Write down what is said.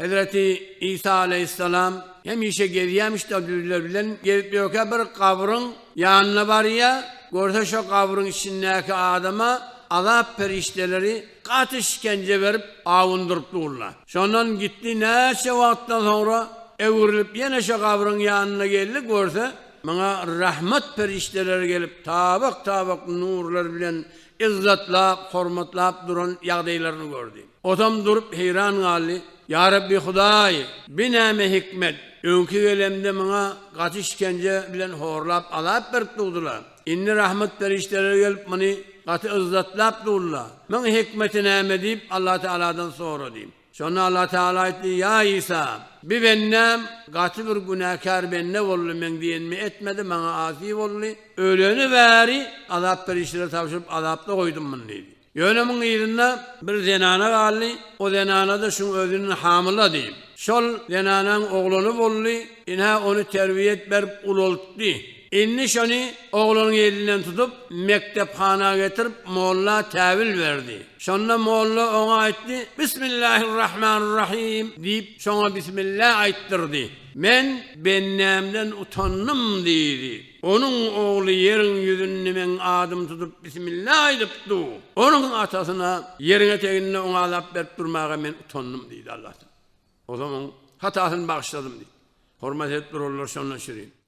Hazreti İsa aleyhisselam hem işe geriyemiş da bilen gelip yok bir kabrın yanına var ya, görse şu kabrın içindeki adama azap perişteleri katı işkence verip avundırıp dururlar. Şondan gitti neçe vakitten sonra evrilip yine şu kabrın yanına geldi görse bana rahmet perişteleri gelip tabak nurlar bilen izzetlap, hormatlap duran yağdaylarını gördü. Otam durup heyran kaldı. Ya Rabbi Huday, biname hikmet. Önkü gelemde bana katı işkence bilen horlap alap berip durdular. İnni rahmet perişteleri gelip beni katı izzetlap durdular. Ben hikmetine mi deyip Allah Teala'dan sonra diyeyim. Sonra Allah Teala etti, ya İsa, bir bennem, katı bir günahkar benne oldu men diyen mi etmedi, bana asi oldu. Öleni veri, azap perişleri tavşırıp azapta koydum bunu dedi. Yönümün yerine bir zenana kaldı, o zenana da şunun özünün hamile diyeyim. Şol zenanın oğlunu oldu, inha onu terbiyet verip ulolttu. İnni şunu oğlunun elinden tutup mektephanaya getirip Molla tevil verdi. Sonra Molla ona etti, Bismillahirrahmanirrahim deyip şuna Bismillah ayttırdı. Men bennemden utandım dedi. Onun oğlu yerin yüzünü men adım tutup Bismillah ediptu. Onun atasına yerine teginle ona azap verip durmağa men utandım dedi Allah'tan. O zaman hatasını bağışladım dedi. Hürmet et dururlar şunla şirin.